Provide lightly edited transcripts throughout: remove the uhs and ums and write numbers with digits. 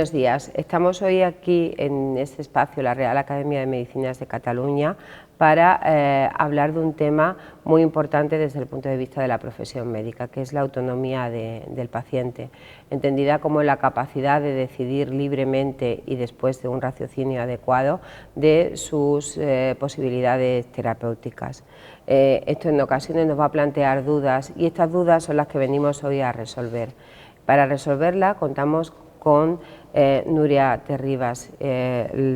Buenos días. Estamos hoy aquí en este espacio, la Real Academia de Medicinas de Cataluña, para hablar de un tema muy importante desde el punto de vista de la profesión médica, que es la autonomía del paciente, entendida como la capacidad de decidir libremente y después de un raciocinio adecuado de sus posibilidades terapéuticas. Esto en ocasiones nos va a plantear dudas y estas dudas son las que venimos hoy a resolver. Para resolverla contamos con Núria Terribas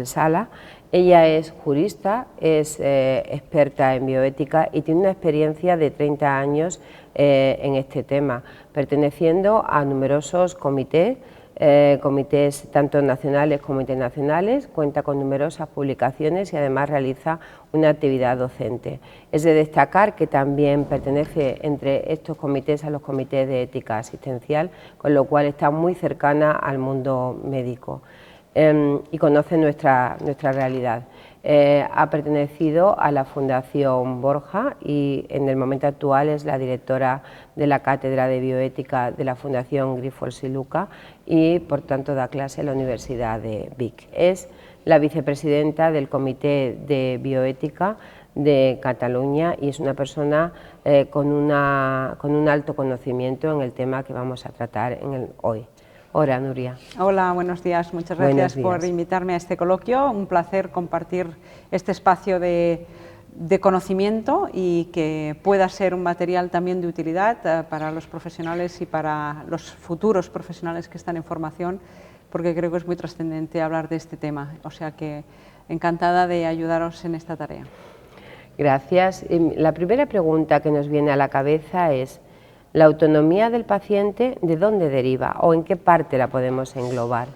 Sala. Ella es jurista, es experta en bioética y tiene una experiencia de 30 años en este tema, perteneciendo a numerosos comités tanto nacionales como internacionales, cuenta con numerosas publicaciones y además realiza una actividad docente. Es de destacar que también pertenece entre estos comités a los comités de ética asistencial, con lo cual está muy cercana al mundo médico y conoce nuestra realidad. Ha pertenecido a la Fundación Borja y en el momento actual es la directora de la Cátedra de Bioética de la Fundación Grifols y Luca y por tanto da clase en la Universidad de Vic. Es la vicepresidenta del Comité de Bioética de Cataluña y es una persona con un alto conocimiento en el tema que vamos a tratar hoy. Hola, Núria. Hola, buenos días. Muchas gracias por invitarme a este coloquio. Un placer compartir este espacio de conocimiento y que pueda ser un material también de utilidad para los profesionales y para los futuros profesionales que están en formación, porque creo que es muy trascendente hablar de este tema. O sea que encantada de ayudaros en esta tarea. Gracias. La primera pregunta que nos viene a la cabeza es: ¿la autonomía del paciente de dónde deriva o en qué parte la podemos englobar?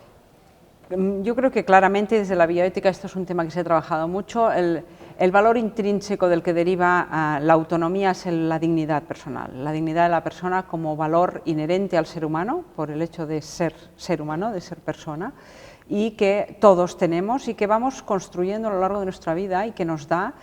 Yo creo que claramente desde la bioética esto es un tema que se ha trabajado mucho. El valor intrínseco del que deriva la autonomía es la dignidad personal, la dignidad de la persona como valor inherente al ser humano por el hecho de ser humano, de ser persona, y que todos tenemos y que vamos construyendo a lo largo de nuestra vida y que nos da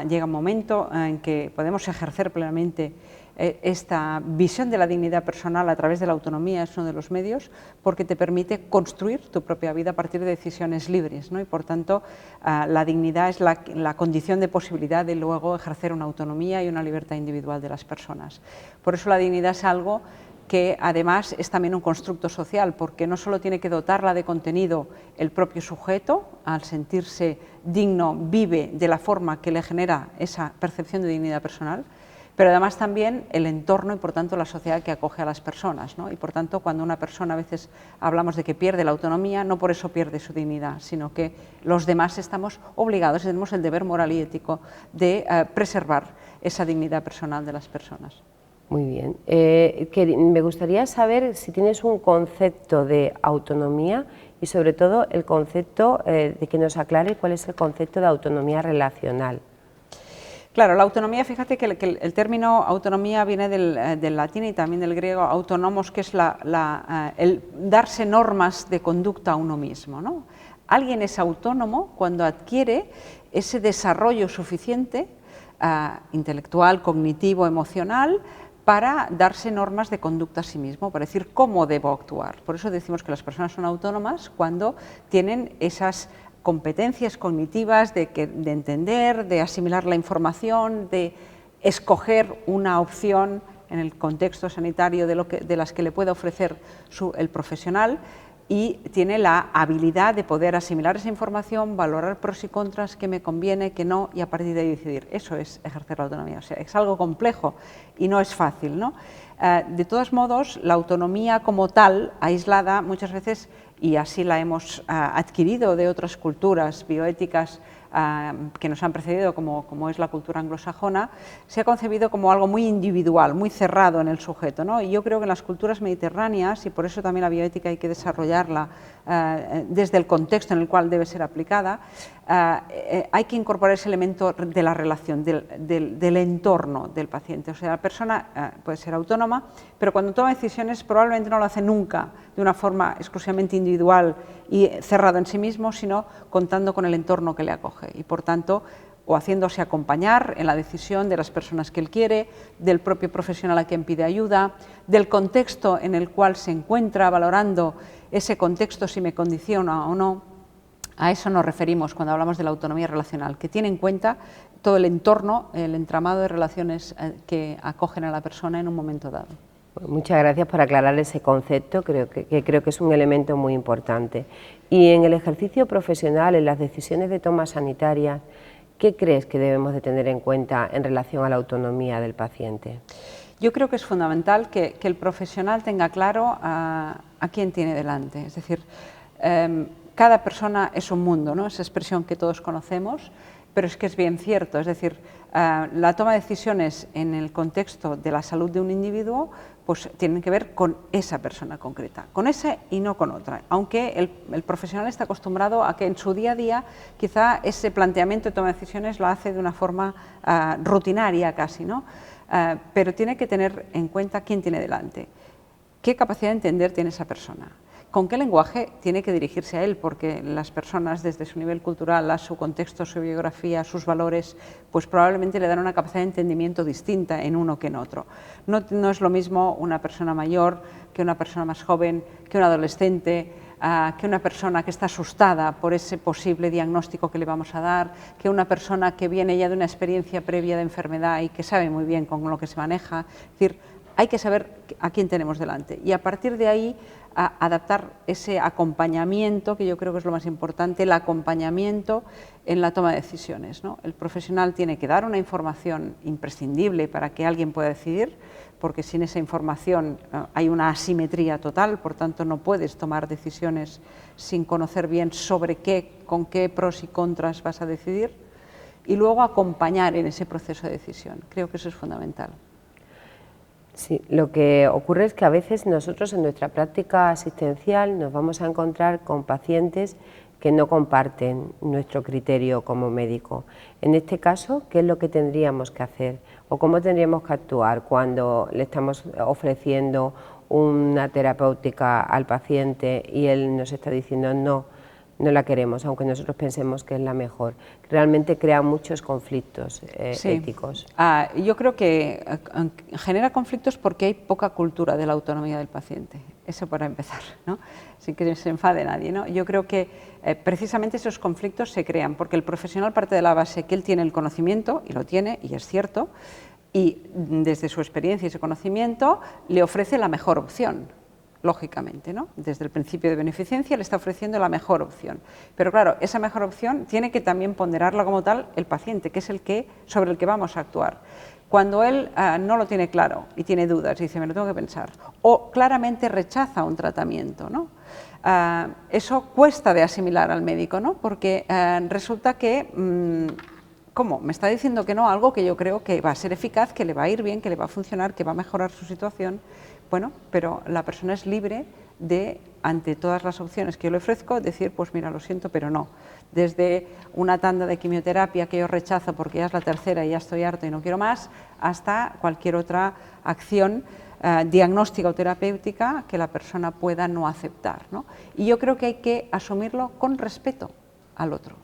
llega un momento en que podemos ejercer plenamente esta visión de la dignidad personal a través de la autonomía. Es uno de los medios porque te permite construir tu propia vida a partir de decisiones libres, ¿no? Y por tanto la dignidad es la condición de posibilidad de luego ejercer una autonomía y una libertad individual de las personas. Por eso la dignidad es algo que además es también un constructo social, porque no solo tiene que dotarla de contenido el propio sujeto, al sentirse digno vive de la forma que le genera esa percepción de dignidad personal, pero además también el entorno y por tanto la sociedad que acoge a las personas, ¿no? Y por tanto cuando una persona a veces hablamos de que pierde la autonomía, no por eso pierde su dignidad, sino que los demás estamos obligados, tenemos el deber moral y ético de preservar esa dignidad personal de las personas. Muy bien. Me gustaría saber si tienes un concepto de autonomía y sobre todo el concepto de que nos aclare cuál es el concepto de autonomía relacional. Claro, la autonomía, fíjate que el término autonomía viene del latín y también del griego autonomos, que es el darse normas de conducta a uno mismo, ¿no? Alguien es autónomo cuando adquiere ese desarrollo suficiente, intelectual, cognitivo, emocional, para darse normas de conducta a sí mismo, para decir cómo debo actuar. Por eso decimos que las personas son autónomas cuando tienen esas competencias cognitivas de entender, de asimilar la información, de escoger una opción en el contexto sanitario de las que le pueda ofrecer el profesional, y tiene la habilidad de poder asimilar esa información, valorar pros y contras, qué me conviene, qué no, y a partir de ahí decidir. Eso es ejercer la autonomía. O sea, es algo complejo y no es fácil, ¿no? De todos modos, la autonomía como tal, aislada, muchas veces, y así la hemos adquirido de otras culturas bioéticas que nos han precedido, como es la cultura anglosajona, se ha concebido como algo muy individual, muy cerrado en el sujeto, ¿no? Y yo creo que en las culturas mediterráneas, y por eso también la bioética hay que desarrollarla desde el contexto en el cual debe ser aplicada, hay que incorporar ese elemento de la relación, del entorno del paciente. O sea, la persona puede ser autónoma, pero cuando toma decisiones probablemente no lo hace nunca de una forma exclusivamente individual y cerrado en sí mismo, sino contando con el entorno que le acoge. Y por tanto, o haciéndose acompañar en la decisión de las personas que él quiere, del propio profesional a quien pide ayuda, del contexto en el cual se encuentra, valorando ese contexto si me condiciona o no. A eso nos referimos cuando hablamos de la autonomía relacional, que tiene en cuenta todo el entorno, el entramado de relaciones que acogen a la persona en un momento dado. Muchas gracias por aclarar ese concepto, creo que es un elemento muy importante. Y en el ejercicio profesional, en las decisiones de toma sanitaria, ¿qué crees que debemos de tener en cuenta en relación a la autonomía del paciente? Yo creo que es fundamental que el profesional tenga claro a quién tiene delante. Es decir, cada persona es un mundo, ¿no? Esa expresión que todos conocemos, pero es que es bien cierto. Es decir, la toma de decisiones en el contexto de la salud de un individuo pues tienen que ver con esa persona concreta, con esa y no con otra, aunque el profesional está acostumbrado a que en su día a día quizá ese planteamiento de toma de decisiones lo hace de una forma rutinaria casi, ¿no? Pero tiene que tener en cuenta quién tiene delante, qué capacidad de entender tiene esa persona, con qué lenguaje tiene que dirigirse a él, porque las personas desde su nivel cultural, a su contexto, su biografía, sus valores, pues probablemente le dan una capacidad de entendimiento distinta en uno que en otro. No es lo mismo una persona mayor que una persona más joven, que un adolescente, que una persona que está asustada por ese posible diagnóstico que le vamos a dar, que una persona que viene ya de una experiencia previa de enfermedad y que sabe muy bien con lo que se maneja. Es decir, hay que saber a quién tenemos delante y a partir de ahí adaptar ese acompañamiento, que yo creo que es lo más importante, el acompañamiento en la toma de decisiones, ¿no? El profesional tiene que dar una información imprescindible para que alguien pueda decidir, porque sin esa información hay una asimetría total, por tanto no puedes tomar decisiones sin conocer bien sobre qué, con qué pros y contras vas a decidir, y luego acompañar en ese proceso de decisión. Creo que eso es fundamental. Sí, lo que ocurre es que a veces nosotros en nuestra práctica asistencial nos vamos a encontrar con pacientes que no comparten nuestro criterio como médico. En este caso, ¿qué es lo que tendríamos que hacer o cómo tendríamos que actuar cuando le estamos ofreciendo una terapéutica al paciente y él nos está diciendo no la queremos, aunque nosotros pensemos que es la mejor? Realmente crea muchos conflictos éticos. Yo creo que genera conflictos porque hay poca cultura de la autonomía del paciente, eso para empezar, ¿no? Sin que se enfade nadie, ¿no? Yo creo que precisamente esos conflictos se crean porque el profesional parte de la base que él tiene el conocimiento, y lo tiene, y es cierto, y desde su experiencia y ese conocimiento le ofrece la mejor opción. Lógicamente, ¿no? Desde el principio de beneficencia le está ofreciendo la mejor opción. Pero claro, esa mejor opción tiene que también ponderarla como tal el paciente, que es sobre el que vamos a actuar. Cuando él no lo tiene claro y tiene dudas y dice, me lo tengo que pensar, o claramente rechaza un tratamiento, ¿no? Eso cuesta de asimilar al médico, ¿no? Porque resulta que, ¿cómo? Me está diciendo que no, algo que yo creo que va a ser eficaz, que le va a ir bien, que le va a funcionar, que va a mejorar su situación. Bueno, pero la persona es libre de, ante todas las opciones que yo le ofrezco, decir, pues mira, lo siento, pero no. Desde una tanda de quimioterapia que yo rechazo porque ya es la tercera y ya estoy harto y no quiero más, hasta cualquier otra acción diagnóstica o terapéutica que la persona pueda no aceptar, ¿no? Y yo creo que hay que asumirlo con respeto al otro,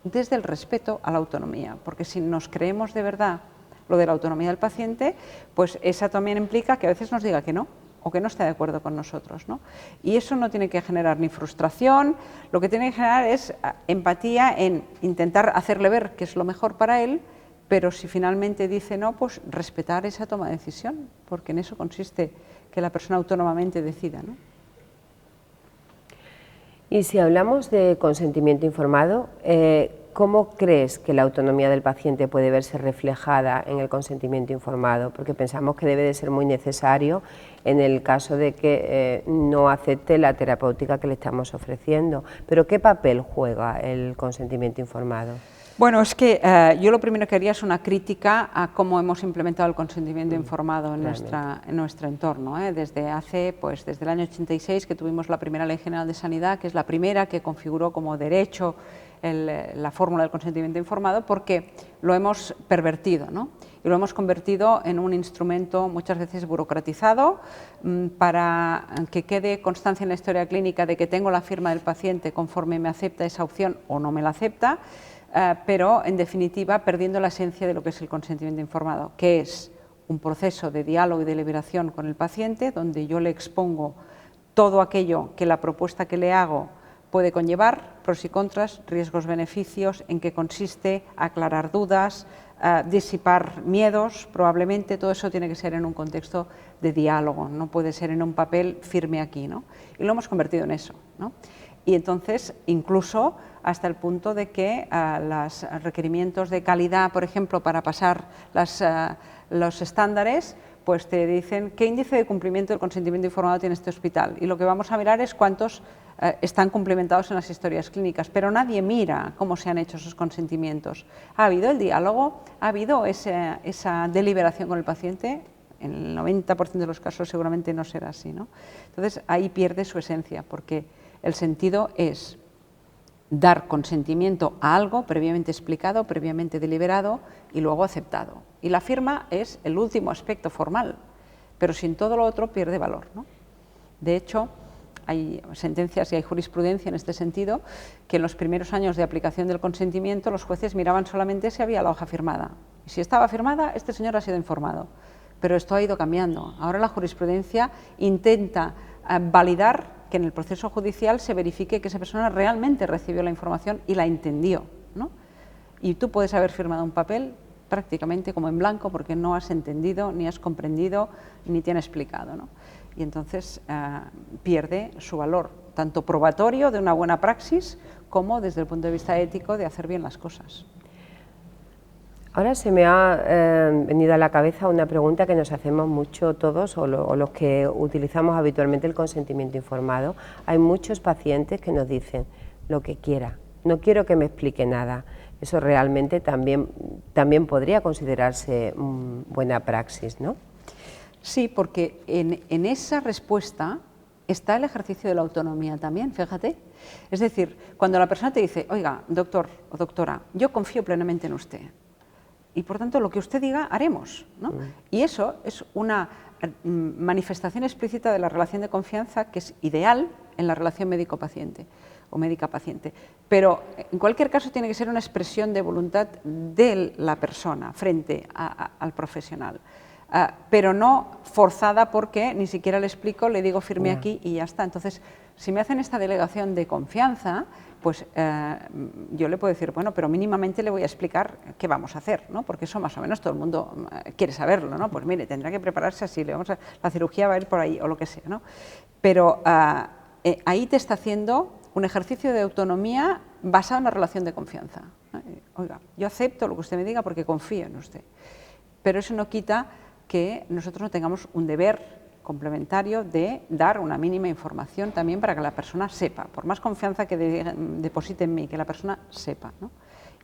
desde el respeto a la autonomía, porque si nos creemos de verdad lo de la autonomía del paciente, pues esa también implica que a veces nos diga que no, o que no esté de acuerdo con nosotros, ¿no? Y eso no tiene que generar ni frustración, lo que tiene que generar es empatía en intentar hacerle ver que es lo mejor para él, pero si finalmente dice no, pues respetar esa toma de decisión, porque en eso consiste que la persona autónomamente decida, ¿no? Y si hablamos de consentimiento informado, ¿cómo crees que la autonomía del paciente puede verse reflejada en el consentimiento informado? Porque pensamos que debe de ser muy necesario en el caso de que no acepte la terapéutica que le estamos ofreciendo. Pero ¿qué papel juega el consentimiento informado? Bueno, es que yo lo primero que haría es una crítica a cómo hemos implementado el consentimiento informado en nuestro entorno, desde el año 86 que tuvimos la primera Ley General de Sanidad, que es la primera que configuró como derecho la fórmula del consentimiento informado, porque lo hemos pervertido, ¿no? Y lo hemos convertido en un instrumento muchas veces burocratizado para que quede constancia en la historia clínica de que tengo la firma del paciente conforme me acepta esa opción o no me la acepta. pero en definitiva perdiendo la esencia de lo que es el consentimiento informado, que es un proceso de diálogo y deliberación con el paciente, donde yo le expongo todo aquello que la propuesta que le hago puede conllevar, pros y contras, riesgos, beneficios, en qué consiste, aclarar dudas, disipar miedos, probablemente todo eso tiene que ser en un contexto de diálogo, no puede ser en un papel firme aquí, ¿no? Y lo hemos convertido en eso, ¿no? Y entonces, incluso hasta el punto de que los requerimientos de calidad, por ejemplo, para pasar los estándares, pues te dicen qué índice de cumplimiento del consentimiento informado tiene este hospital. Y lo que vamos a mirar es cuántos están cumplimentados en las historias clínicas, pero nadie mira cómo se han hecho esos consentimientos. ¿Ha habido el diálogo? ¿Ha habido esa deliberación con el paciente? En el 90% de los casos seguramente no será así, ¿no? Entonces ahí pierde su esencia, porque el sentido es dar consentimiento a algo previamente explicado, previamente deliberado y luego aceptado. Y la firma es el último aspecto formal, pero sin todo lo otro pierde valor, ¿no? De hecho, hay sentencias y hay jurisprudencia en este sentido, que en los primeros años de aplicación del consentimiento los jueces miraban solamente si había la hoja firmada. Y si estaba firmada, este señor ha sido informado. Pero esto ha ido cambiando. Ahora la jurisprudencia intenta validar que en el proceso judicial se verifique que esa persona realmente recibió la información y la entendió, ¿no? Y tú puedes haber firmado un papel prácticamente como en blanco porque no has entendido, ni has comprendido, ni te han explicado, ¿no? Y entonces pierde su valor, tanto probatorio de una buena praxis como desde el punto de vista ético de hacer bien las cosas. Ahora se me ha venido a la cabeza una pregunta que nos hacemos mucho todos o los que utilizamos habitualmente el consentimiento informado. Hay muchos pacientes que nos dicen lo que quiera, no quiero que me explique nada. Eso realmente también podría considerarse buena praxis, ¿no? Sí, porque en esa respuesta está el ejercicio de la autonomía también, fíjate. Es decir, cuando la persona te dice, oiga, doctor o doctora, yo confío plenamente en usted, y por tanto lo que usted diga haremos, ¿no? Y eso es una manifestación explícita de la relación de confianza que es ideal en la relación médico-paciente o médica-paciente, pero en cualquier caso tiene que ser una expresión de voluntad de la persona frente al profesional, pero no forzada porque ni siquiera le explico, le digo firme aquí y ya está. Entonces, si me hacen esta delegación de confianza, pues yo le puedo decir, bueno, pero mínimamente le voy a explicar qué vamos a hacer, ¿no? Porque eso más o menos todo el mundo quiere saberlo, ¿no? Pues mire, tendrá que prepararse así, la cirugía va a ir por ahí o lo que sea, ¿no? Pero ahí te está haciendo un ejercicio de autonomía basado en una relación de confianza. Oiga, yo acepto lo que usted me diga porque confío en usted, pero eso no quita que nosotros no tengamos un deber complementario de dar una mínima información también para que la persona sepa, por más confianza que deposite en mí, que la persona sepa, ¿no?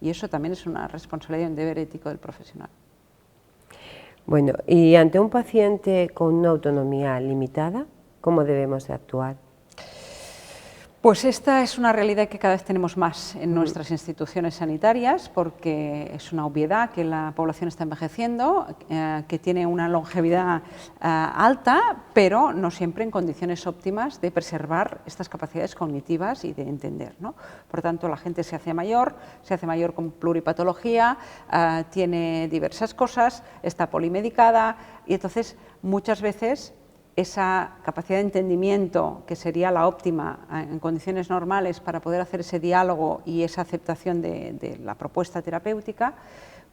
Y eso también es una responsabilidad y un deber ético del profesional. Bueno, y ante un paciente con una autonomía limitada, ¿cómo debemos de actuar? Pues esta es una realidad que cada vez tenemos más en nuestras instituciones sanitarias, porque es una obviedad que la población está envejeciendo, que tiene una longevidad alta, pero no siempre en condiciones óptimas de preservar estas capacidades cognitivas y de entender, ¿no? Por tanto, la gente se hace mayor con pluripatología, tiene diversas cosas, está polimedicada y entonces muchas veces esa capacidad de entendimiento, que sería la óptima en condiciones normales para poder hacer ese diálogo y esa aceptación de la propuesta terapéutica,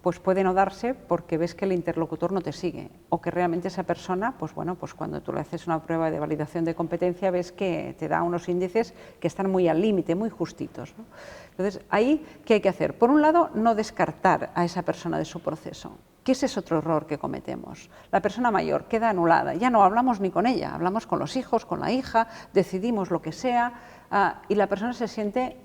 pues puede no darse porque ves que el interlocutor no te sigue o que realmente esa persona, pues bueno, pues cuando tú le haces una prueba de validación de competencia ves que te da unos índices que están muy al límite, muy justitos, ¿no? Entonces, ahí, ¿qué hay que hacer? Por un lado, no descartar a esa persona de su proceso, que ese es otro error que cometemos. La persona mayor queda anulada, ya no hablamos ni con ella, hablamos con los hijos, con la hija, decidimos lo que sea, y la persona se siente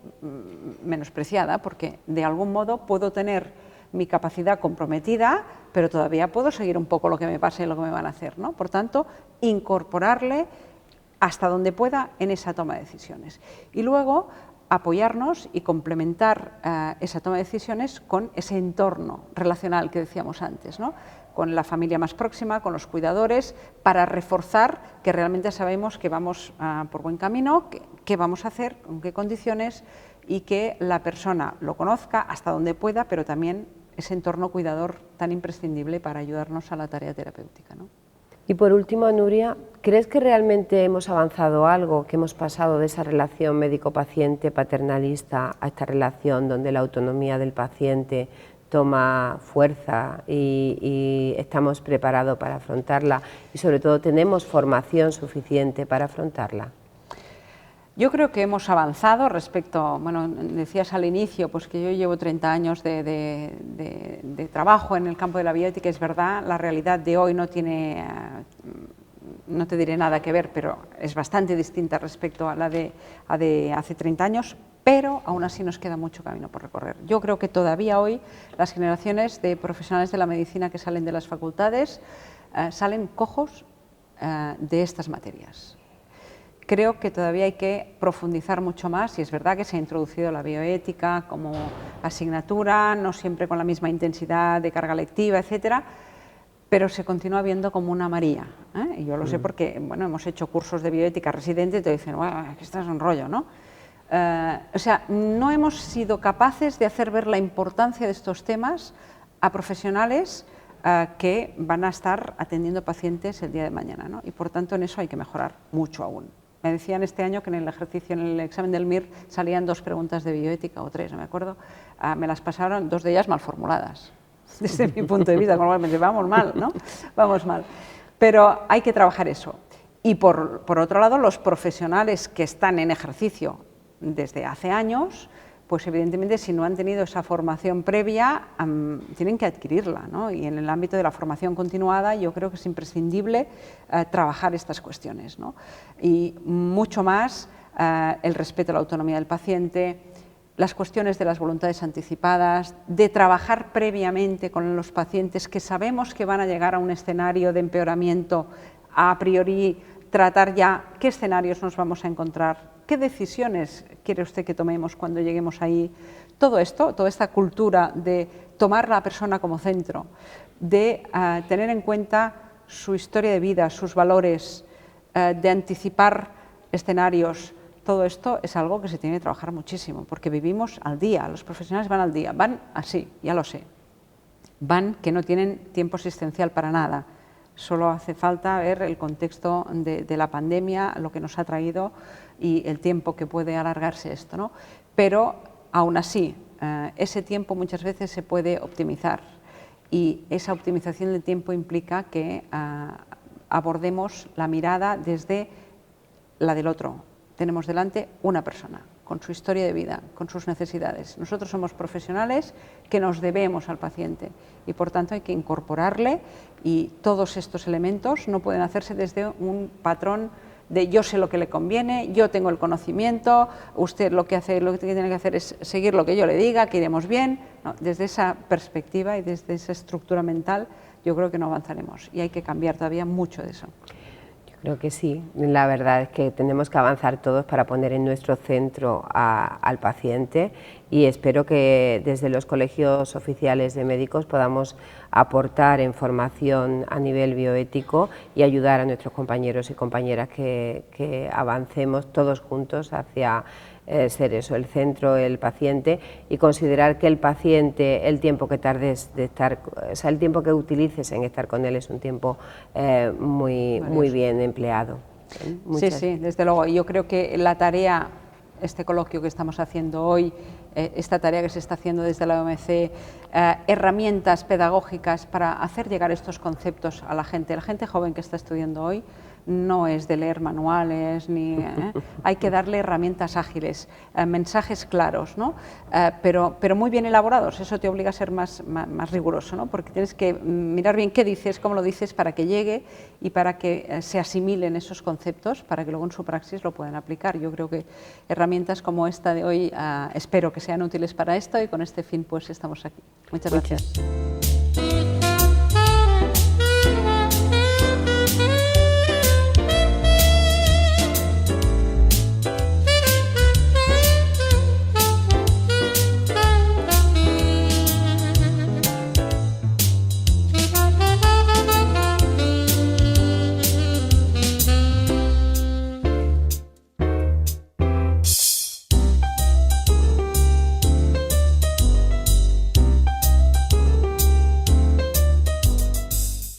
menospreciada porque de algún modo puedo tener mi capacidad comprometida, pero todavía puedo seguir un poco lo que me pasa y lo que me van a hacer, ¿no? Por tanto, incorporarle hasta donde pueda en esa toma de decisiones. Y luego apoyarnos y complementar esa toma de decisiones con ese entorno relacional que decíamos antes, ¿no? Con la familia más próxima, con los cuidadores, para reforzar que realmente sabemos que vamos por buen camino, qué vamos a hacer, con qué condiciones y que la persona lo conozca hasta donde pueda, pero también ese entorno cuidador tan imprescindible para ayudarnos a la tarea terapéutica, ¿no? Y por último, Nuria, ¿crees que realmente hemos avanzado algo, que hemos pasado de esa relación médico-paciente paternalista a esta relación donde la autonomía del paciente toma fuerza y estamos preparados para afrontarla y sobre todo tenemos formación suficiente para afrontarla? Yo creo que hemos avanzado respecto, bueno, decías al inicio, pues que yo llevo 30 años de trabajo en el campo de la bioética, es verdad, la realidad de hoy no tiene, no te diré nada que ver, pero es bastante distinta respecto a la de hace 30 años, pero aún así nos queda mucho camino por recorrer. Yo creo que todavía hoy las generaciones de profesionales de la medicina que salen de las facultades salen cojos de estas materias. Creo que todavía hay que profundizar mucho más y es verdad que se ha introducido la bioética como asignatura, no siempre con la misma intensidad de carga lectiva, etcétera, pero se continúa viendo como una María, ¿eh? Y yo lo sé porque, bueno, hemos hecho cursos de bioética residente y te dicen, bueno, esto es un rollo, ¿no? O sea, no hemos sido capaces de hacer ver la importancia de estos temas a profesionales que van a estar atendiendo pacientes el día de mañana, ¿no? Y por tanto en eso hay que mejorar mucho aún. Me decían este año que en el ejercicio, en el examen del MIR, salían 2 preguntas de bioética o 3, no me acuerdo, me las pasaron, 2 de ellas mal formuladas, desde mi punto de vista, con lo cual me dice, vamos mal, ¿no? Vamos mal. Pero hay que trabajar eso. Y por otro lado, los profesionales que están en ejercicio desde hace años, pues evidentemente si no han tenido esa formación previa, tienen que adquirirla, ¿no? Y en el ámbito de la formación continuada yo creo que es imprescindible trabajar estas cuestiones, ¿no? Y mucho más el respeto a la autonomía del paciente, las cuestiones de las voluntades anticipadas, de trabajar previamente con los pacientes que sabemos que van a llegar a un escenario de empeoramiento, a priori tratar ya qué escenarios nos vamos a encontrar, qué decisiones quiere usted que tomemos cuando lleguemos ahí. Todo esto, toda esta cultura de tomar a la persona como centro, de tener en cuenta su historia de vida, sus valores, de anticipar escenarios, todo esto es algo que se tiene que trabajar muchísimo, porque vivimos al día, los profesionales van al día, van así, ya lo sé, van que no tienen tiempo existencial para nada. Solo hace falta ver el contexto de la pandemia, lo que nos ha traído y el tiempo que puede alargarse esto, ¿no? Pero aún así, ese tiempo muchas veces se puede optimizar y esa optimización del tiempo implica que abordemos la mirada desde la del otro. Tenemos delante una persona con su historia de vida, con sus necesidades. Nosotros somos profesionales que nos debemos al paciente y por tanto hay que incorporarle y todos estos elementos no pueden hacerse desde un patrón de yo sé lo que le conviene, yo tengo el conocimiento, usted lo que tiene que hacer es seguir lo que yo le diga, que iremos bien. No, desde esa perspectiva y desde esa estructura mental yo creo que no avanzaremos y hay que cambiar todavía mucho de eso. Creo que sí, la verdad es que tenemos que avanzar todos para poner en nuestro centro al paciente y espero que desde los colegios oficiales de médicos podamos aportar en formación a nivel bioético y ayudar a nuestros compañeros y compañeras que avancemos todos juntos hacia ser eso, el centro, el paciente y considerar que el paciente, el tiempo que tardes de estar, o sea, el tiempo que utilices en estar con él es un tiempo muy bien empleado. Sí, desde luego. Yo creo que la tarea, este coloquio que estamos haciendo hoy, esta tarea que se está haciendo desde la OMC, herramientas pedagógicas para hacer llegar estos conceptos a la gente joven que está estudiando hoy, no es de leer manuales, ni hay que darle herramientas ágiles, mensajes claros, ¿no? Pero muy bien elaborados, eso te obliga a ser más riguroso, ¿no? Porque tienes que mirar bien qué dices, cómo lo dices, para que llegue y para que se asimilen esos conceptos, para que luego en su praxis lo puedan aplicar. Yo creo que herramientas como esta de hoy espero que sean útiles para esto y con este fin pues estamos aquí. Muchas gracias.